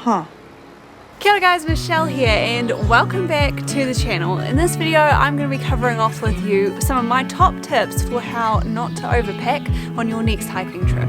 Kia ora guys, Michelle here and welcome back to the channel. In this video I'm going to be covering off with you some of my top tips for how not to overpack on your next hiking trip.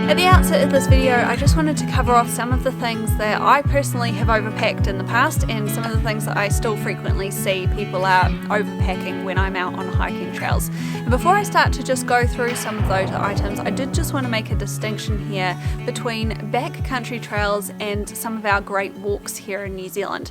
At the outset of this video, I just wanted to cover off some of the things that I personally have overpacked in the past and some of the things that I still frequently see people are overpacking when I'm out on hiking trails. And before I start to just go through some of those items, I did just want to make a distinction here between backcountry trails and some of our great walks here in New Zealand.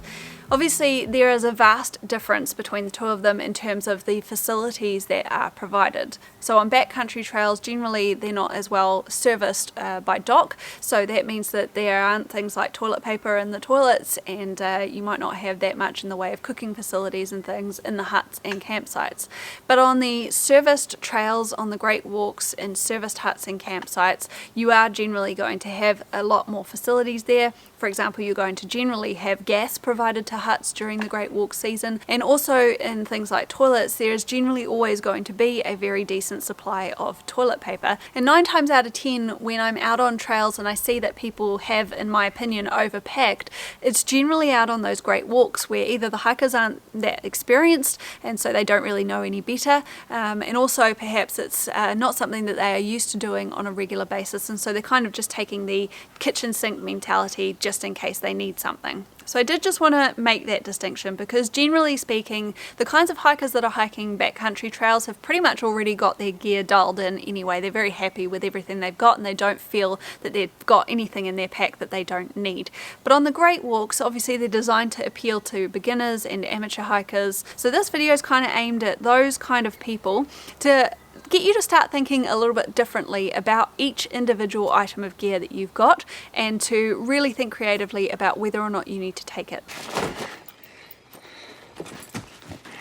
Obviously, there is a vast difference between the two of them in terms of the facilities that are provided. So on backcountry trails, generally they're not as well serviced by DOC, so that means that there aren't things like toilet paper in the toilets, and you might not have that much in the way of cooking facilities and things in the huts and campsites. But on the serviced trails, on the great walks and serviced huts and campsites, you are generally going to have a lot more facilities there. For example, you're going to generally have gas provided to huts during the great walk season, and also in things like toilets there is generally always going to be a very decent supply of toilet paper. And 9 times out of 10 when I'm out on trails and I see that people have, in my opinion, overpacked, it's generally out on those great walks where either the hikers aren't that experienced and so they don't really know any better, and also perhaps it's not something that they are used to doing on a regular basis, and so they're kind of just taking the kitchen sink mentality just in case they need something. So I did just want to make that distinction because generally speaking, the kinds of hikers that are hiking backcountry trails have pretty much already got their gear dialed in anyway. They're very happy with everything they've got and they don't feel that they've got anything in their pack that they don't need. But on the great walks, obviously they're designed to appeal to beginners and amateur hikers. So this video is kind of aimed at those kind of people to get you to start thinking a little bit differently about each individual item of gear that you've got and to really think creatively about whether or not you need to take it.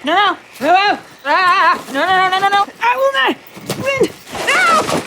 No! No! Ah! No, no, no, no, no, no! I will not win! No!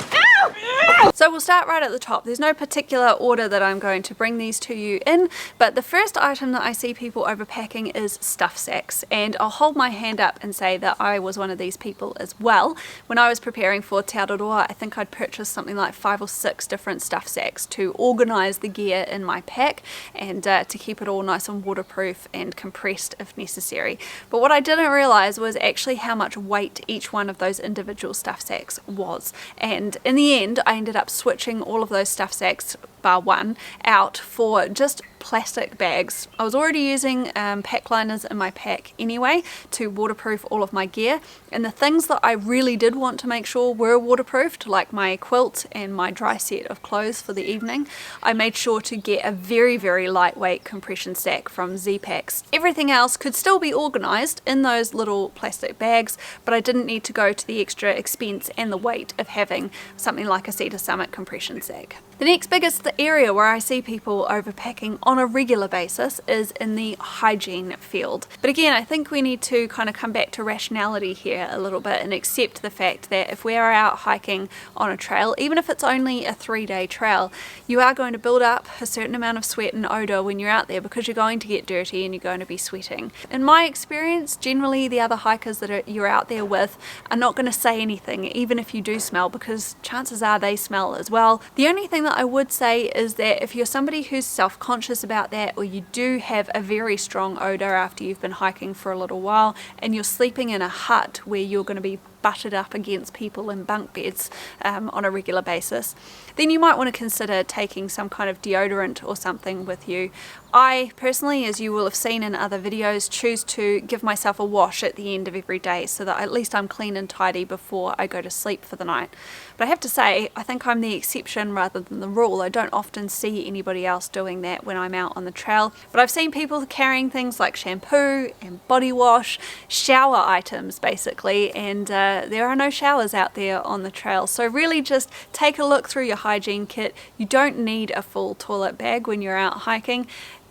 So we'll start right at the top. There's no particular order that I'm going to bring these to you in, but the first item that I see people overpacking is stuff sacks, and I'll hold my hand up and say that I was one of these people as well. When I was preparing for Te Aroha, I think I'd purchased something like 5 or 6 different stuff sacks to organise the gear in my pack and to keep it all nice and waterproof and compressed if necessary. But what I didn't realise was actually how much weight each one of those individual stuff sacks was, and in the end I ended up switching all of those stuff sacks, bar one, out for just plastic bags. I was already using pack liners in my pack anyway to waterproof all of my gear, and the things that I really did want to make sure were waterproofed, like my quilt and my dry set of clothes for the evening, I made sure to get a very, very lightweight compression sack from Z-Packs. Everything else could still be organised in those little plastic bags, but I didn't need to go to the extra expense and the weight of having something like a Cedar Summit compression sack. The next biggest area where I see people overpacking on a regular basis is in the hygiene field. But again, I think we need to kind of come back to rationality here a little bit and accept the fact that if we are out hiking on a trail, even if it's only a 3-day trail, you are going to build up a certain amount of sweat and odour when you're out there because you're going to get dirty and you're going to be sweating. In my experience, generally the other hikers that you're out there with are not going to say anything, even if you do smell, because chances are they smell as well. The only thing that I would say is that if you're somebody who's self-conscious about that, or you do have a very strong odour after you've been hiking for a little while and you're sleeping in a hut where you're going to be butted up against people in bunk beds on a regular basis, then you might want to consider taking some kind of deodorant or something with you. I personally, as you will have seen in other videos, choose to give myself a wash at the end of every day so that at least I'm clean and tidy before I go to sleep for the night. But I have to say, I think I'm the exception rather than the rule. I don't often see anybody else doing that when I'm out on the trail, but I've seen people carrying things like shampoo and body wash, shower items basically, and there are no showers out there on the trail. So really just take a look through your hygiene kit. You don't need a full toilet bag when you're out hiking.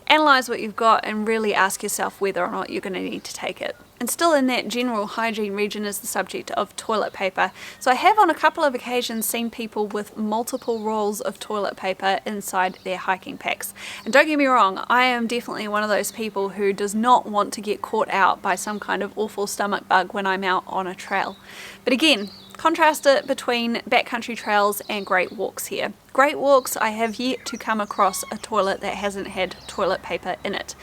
Analyze what you've got and really ask yourself whether or not you're going to need to take it. And still in that general hygiene region is the subject of toilet paper. So I have on a couple of occasions seen people with multiple rolls of toilet paper inside their hiking packs. And don't get me wrong, I am definitely one of those people who does not want to get caught out by some kind of awful stomach bug when I'm out on a trail. But again, contrast it between backcountry trails and great walks here. Great walks, I have yet to come across a toilet that hasn't had toilet paper in it.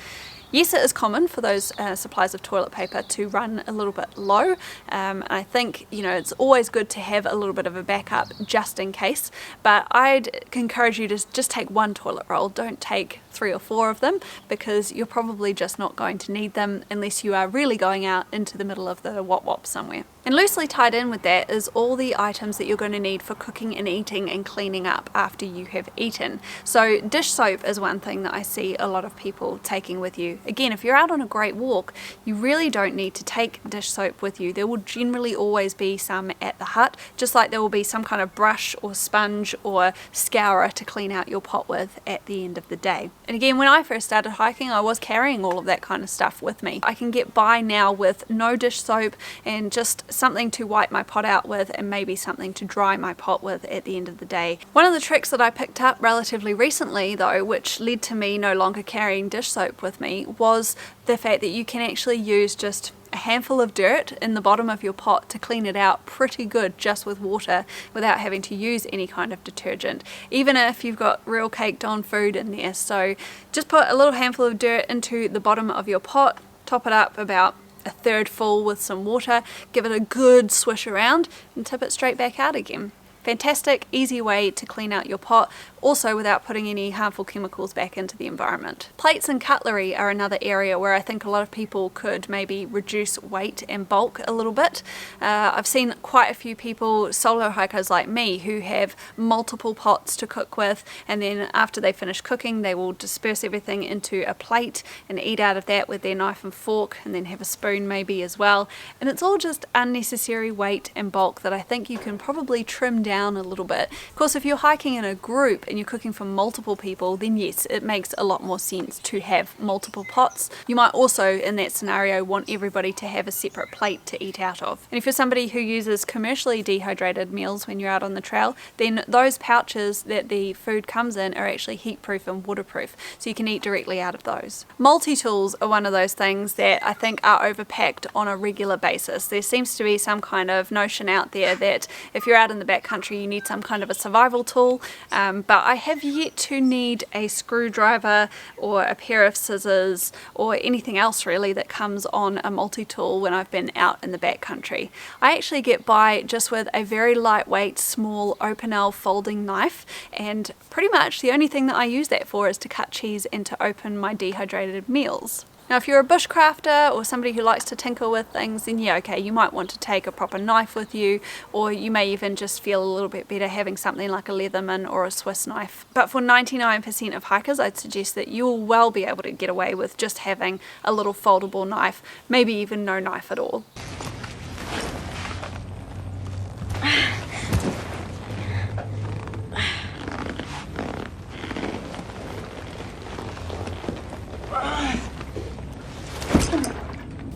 Yes, it is common for those supplies of toilet paper to run a little bit low. I think, you know, it's always good to have a little bit of a backup just in case, but I'd encourage you to just take one toilet roll. Don't take 3 or 4 of them, because you're probably just not going to need them unless you are really going out into the middle of the wop somewhere. And loosely tied in with that is all the items that you're going to need for cooking and eating and cleaning up after you have eaten. So dish soap is one thing that I see a lot of people taking with you. Again, if you're out on a great walk, you really don't need to take dish soap with you. There will generally always be some at the hut, just like there will be some kind of brush or sponge or scourer to clean out your pot with at the end of the day. And again, when I first started hiking, I was carrying all of that kind of stuff with me. I can get by now with no dish soap and just something to wipe my pot out with, and maybe something to dry my pot with at the end of the day. One of the tricks that I picked up relatively recently though, which led to me no longer carrying dish soap with me, was the fact that you can actually use just a handful of dirt in the bottom of your pot to clean it out pretty good just with water without having to use any kind of detergent, even if you've got real caked on food in there. So just put a little handful of dirt into the bottom of your pot, top it up about a third full with some water, give it a good swish around and tip it straight back out again. Fantastic, easy way to clean out your pot, also without putting any harmful chemicals back into the environment. Plates and cutlery are another area where I think a lot of people could maybe reduce weight and bulk a little bit. I've seen quite a few people, solo hikers like me, who have multiple pots to cook with, and then after they finish cooking they will disperse everything into a plate and eat out of that with their knife and fork, and then have a spoon maybe as well. And it's all just unnecessary weight and bulk that I think you can probably trim down a little bit. Of course, if you're hiking in a group and you're cooking for multiple people, then yes, it makes a lot more sense to have multiple pots. You might also, in that scenario, want everybody to have a separate plate to eat out of. And if you're somebody who uses commercially dehydrated meals when you're out on the trail, then those pouches that the food comes in are actually heat proof and waterproof, so you can eat directly out of those. Multi-tools are one of those things that I think are overpacked on a regular basis. There seems to be some kind of notion out there that if you're out in the backcountry you need some kind of a survival tool, but I have yet to need a screwdriver or a pair of scissors or anything else really that comes on a multi-tool when I've been out in the backcountry. I actually get by just with a very lightweight small Opinel folding knife, and pretty much the only thing that I use that for is to cut cheese and to open my dehydrated meals. Now if you're a bushcrafter or somebody who likes to tinker with things, then yeah, okay, you might want to take a proper knife with you, or you may even just feel a little bit better having something like a Leatherman or a Swiss knife. But for 99% of hikers, I'd suggest that you'll well be able to get away with just having a little foldable knife, maybe even no knife at all.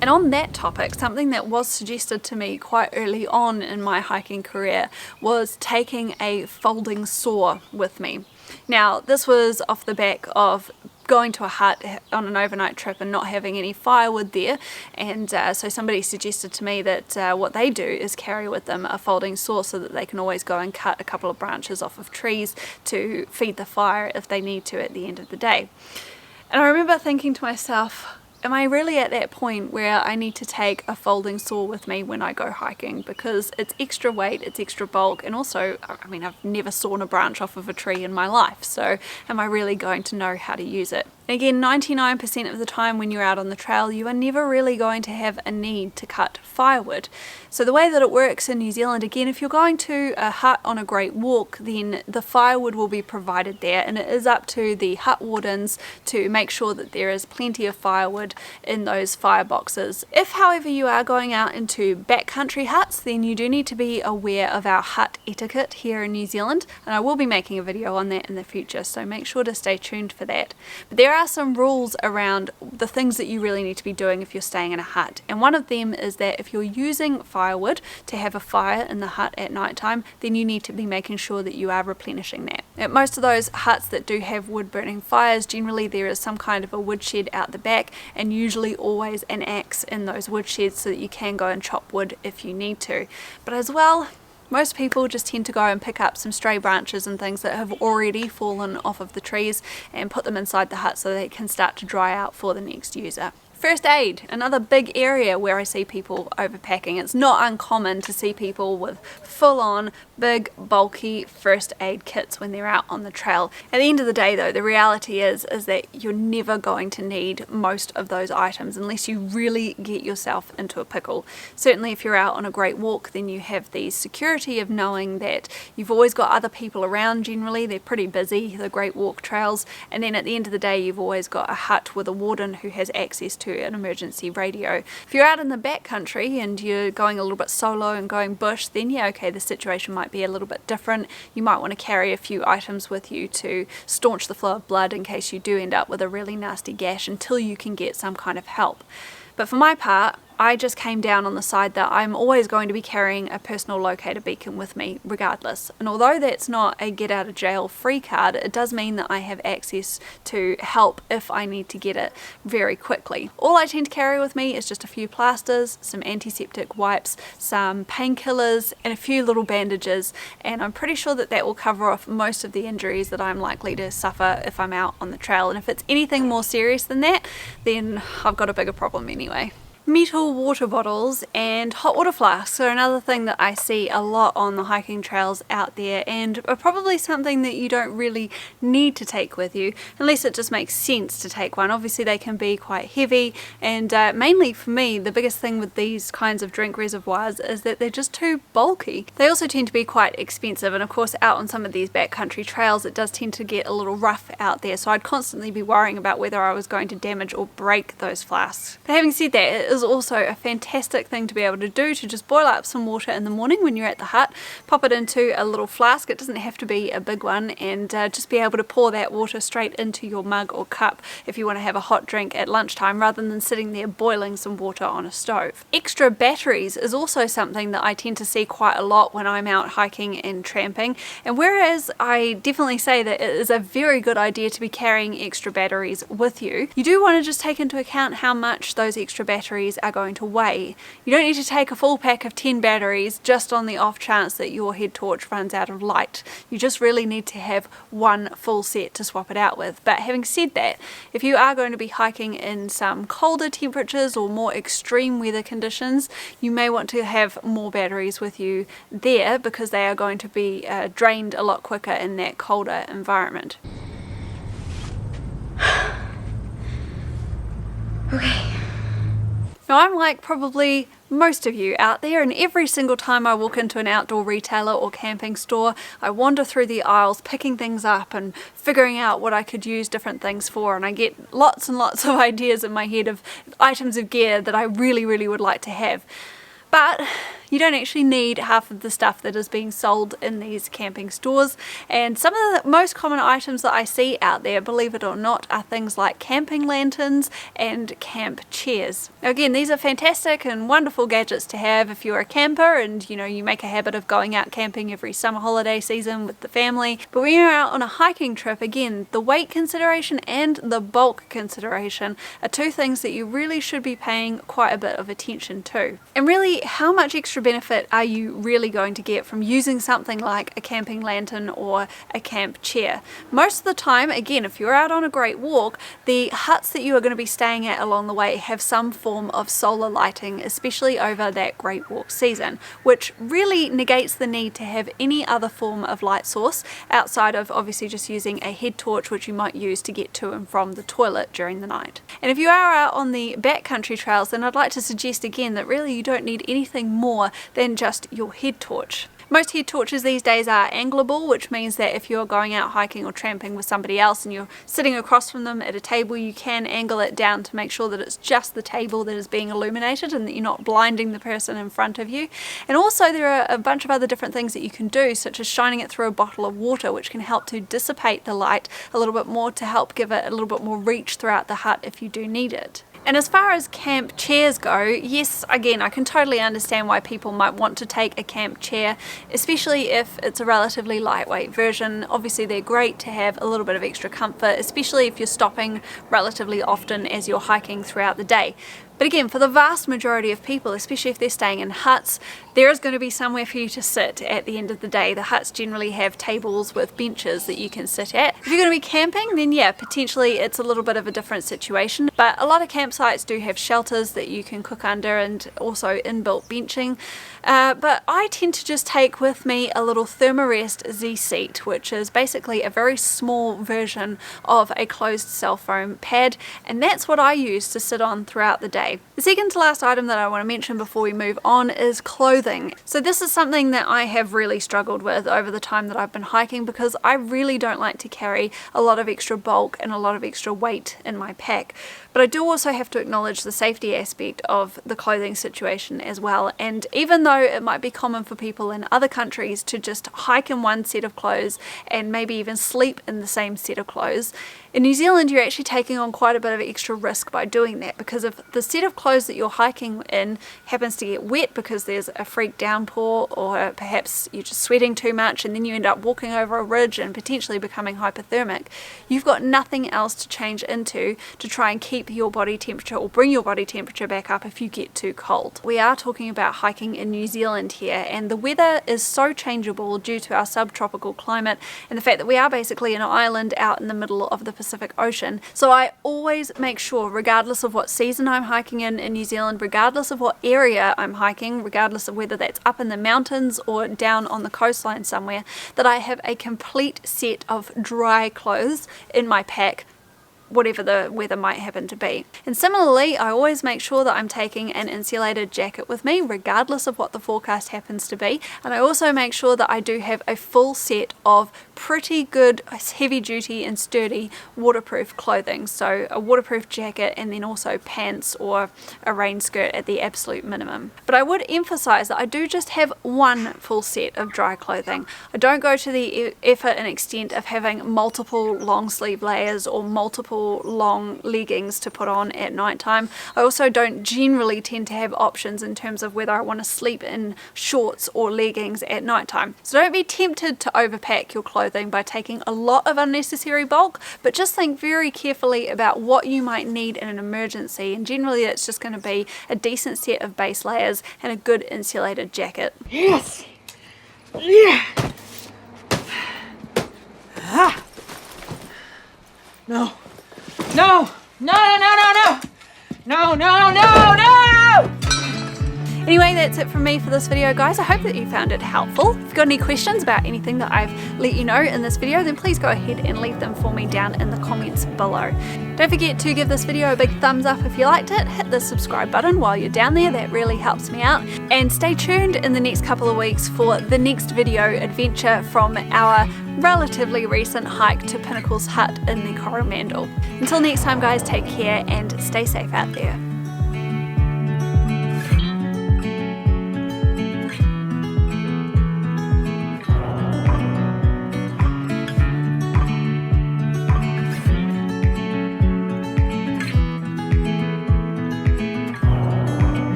And on that topic, something that was suggested to me quite early on in my hiking career was taking a folding saw with me. Now, this was off the back of going to a hut on an overnight trip and not having any firewood there, and so somebody suggested to me that what they do is carry with them a folding saw so that they can always go and cut a couple of branches off of trees to feed the fire if they need to at the end of the day. And I remember thinking to myself, am I really at that point where I need to take a folding saw with me when I go hiking? Because it's extra weight, it's extra bulk, and also, I mean, I've never sawn a branch off of a tree in my life, so am I really going to know how to use it? And again, 99% of the time when you're out on the trail, you are never really going to have a need to cut firewood. So the way that it works in New Zealand, again, if you're going to a hut on a great walk, then the firewood will be provided there, and it is up to the hut wardens to make sure that there is plenty of firewood in those fireboxes. If, however, you are going out into backcountry huts, then you do need to be aware of our hut etiquette here in New Zealand, and I will be making a video on that in the future, so make sure to stay tuned for that. But there there are some rules around the things that you really need to be doing if you're staying in a hut, and one of them is that if you're using firewood to have a fire in the hut at night time, then you need to be making sure that you are replenishing that. At most of those huts that do have wood burning fires, generally there is some kind of a woodshed out the back, and usually always an axe in those woodsheds so that you can go and chop wood if you need to. But as well, most people just tend to go and pick up some stray branches and things that have already fallen off of the trees and put them inside the hut so they can start to dry out for the next user. First aid, another big area where I see people overpacking. It's not uncommon to see people with full-on big bulky first aid kits when they're out on the trail. At the end of the day though, the reality is that you're never going to need most of those items unless you really get yourself into a pickle. Certainly if you're out on a great walk, then you have the security of knowing that you've always got other people around. Generally they're pretty busy, the great walk trails, and then at the end of the day you've always got a hut with a warden who has access to an emergency radio. If you're out in the backcountry and you're going a little bit solo and going bush, then yeah, okay, the situation might be a little bit different. You might want to carry a few items with you to staunch the flow of blood in case you do end up with a really nasty gash until you can get some kind of help. But for my part, I just came down on the side that I'm always going to be carrying a personal locator beacon with me regardless. And although that's not a get out of jail free card, it does mean that I have access to help if I need to get it very quickly. All I tend to carry with me is just a few plasters, some antiseptic wipes, some painkillers, and a few little bandages. And I'm pretty sure that that will cover off most of the injuries that I'm likely to suffer if I'm out on the trail. And if it's anything more serious than that, then I've got a bigger problem anyway. Metal water bottles and hot water flasks are another thing that I see a lot on the hiking trails out there, and are probably something that you don't really need to take with you unless it just makes sense to take one. Obviously they can be quite heavy, and mainly for me the biggest thing with these kinds of drink reservoirs is that they're just too bulky. They also tend to be quite expensive, and of course out on some of these backcountry trails it does tend to get a little rough out there, so I'd constantly be worrying about whether I was going to damage or break those flasks. But having said that, it is also a fantastic thing to be able to do, to just boil up some water in the morning when you're at the hut, pop it into a little flask, it doesn't have to be a big one, and just be able to pour that water straight into your mug or cup if you want to have a hot drink at lunchtime rather than sitting there boiling some water on a stove. Extra batteries is also something that I tend to see quite a lot when I'm out hiking and tramping, and whereas I definitely say that it is a very good idea to be carrying extra batteries with you, you do want to just take into account how much those extra batteries are going to weigh. You don't need to take a full pack of 10 batteries just on the off chance that your head torch runs out of light. You just really need to have one full set to swap it out with. But having said that, if you are going to be hiking in some colder temperatures or more extreme weather conditions, you may want to have more batteries with you there because they are going to be drained a lot quicker in that colder environment. Okay. Now I'm like probably most of you out there, and every single time I walk into an outdoor retailer or camping store, I wander through the aisles picking things up and figuring out what I could use different things for, and I get lots and lots of ideas in my head of items of gear that I really would like to have. But you don't actually need half of the stuff that is being sold in these camping stores, and some of the most common items that I see out there, believe it or not, are things like camping lanterns and camp chairs. Now again, these are fantastic and wonderful gadgets to have if you're a camper and you make a habit of going out camping every summer holiday season with the family. But when you're out on a hiking trip, again, the weight consideration and the bulk consideration are two things that you really should be paying quite a bit of attention to. And really, how much extra benefit are you really going to get from using something like a camping lantern or a camp chair? Most of the time, again, if you're out on a great walk, the huts that you are going to be staying at along the way have some form of solar lighting, especially over that great walk season, which really negates the need to have any other form of light source outside of obviously just using a head torch, which you might use to get to and from the toilet during the night. And if you are out on the backcountry trails, then I'd like to suggest again that really you don't need anything more than just your head torch. Most head torches these days are angleable, which means that if you're going out hiking or tramping with somebody else and you're sitting across from them at a table, you can angle it down to make sure that it's just the table that is being illuminated and that you're not blinding the person in front of you. And also there are a bunch of other different things that you can do, such as shining it through a bottle of water, which can help to dissipate the light a little bit more to help give it a little bit more reach throughout the hut if you do need it. And as far as camp chairs go, yes, again, I can totally understand why people might want to take a camp chair, especially if it's a relatively lightweight version. Obviously they're great to have a little bit of extra comfort, especially if you're stopping relatively often as you're hiking throughout the day. But again, for the vast majority of people, especially if they're staying in huts, there is going to be somewhere for you to sit at the end of the day. The huts generally have tables with benches that you can sit at. If you're going to be camping, then yeah, potentially it's a little bit of a different situation. But a lot of campsites do have shelters that you can cook under and also inbuilt benching. But I tend to just take with me a little Thermarest Z seat, which is basically a very small version of a closed cell foam pad, and that's what I use to sit on throughout the day. The second to last item that I want to mention before we move on is clothing. So this is something that I have really struggled with over the time that I've been hiking, because I really don't like to carry a lot of extra bulk and a lot of extra weight in my pack. But I do also have to acknowledge the safety aspect of the clothing situation as well. And even though it might be common for people in other countries to just hike in one set of clothes and maybe even sleep in the same set of clothes, in New Zealand you're actually taking on quite a bit of extra risk by doing that, because if the set of clothes that you're hiking in happens to get wet because there's a freak downpour, or perhaps you're just sweating too much and then you end up walking over a ridge and potentially becoming hypothermic, you've got nothing else to change into to try and keep your body temperature or bring your body temperature back up if you get too cold. We are talking about hiking in New Zealand here, and the weather is so changeable due to our subtropical climate and the fact that we are basically an island out in the middle of the Pacific Ocean. So I always make sure, regardless of what season I'm hiking in New Zealand, regardless of what area I'm hiking, regardless of whether that's up in the mountains or down on the coastline somewhere, that I have a complete set of dry clothes in my pack, whatever the weather might happen to be. And similarly, I always make sure that I'm taking an insulated jacket with me, regardless of what the forecast happens to be. And I also make sure that I do have a full set of pretty good, heavy duty and sturdy waterproof clothing. So a waterproof jacket and then also pants or a rain skirt at the absolute minimum. But I would emphasize that I do just have one full set of dry clothing. I don't go to the effort and extent of having multiple long sleeve layers or multiple long leggings to put on at night time. I also don't generally tend to have options in terms of whether I want to sleep in shorts or leggings at night time. So don't be tempted to overpack your clothing by taking a lot of unnecessary bulk, but just think very carefully about what you might need in an emergency, and generally it's just going to be a decent set of base layers and a good insulated jacket. Yes! Yeah! Ah! No! No! No, no, no, no, no! No, no, no, no! Anyway, that's it from me for this video, guys. I hope that you found it helpful. If you've got any questions about anything that I've let you know in this video, then please go ahead and leave them for me down in the comments below. Don't forget to give this video a big thumbs up if you liked it. Hit the subscribe button while you're down there, that really helps me out. And stay tuned in the next couple of weeks for the next video adventure from our relatively recent hike to Pinnacle's hut in the Coromandel. Until next time, guys, take care and stay safe out there.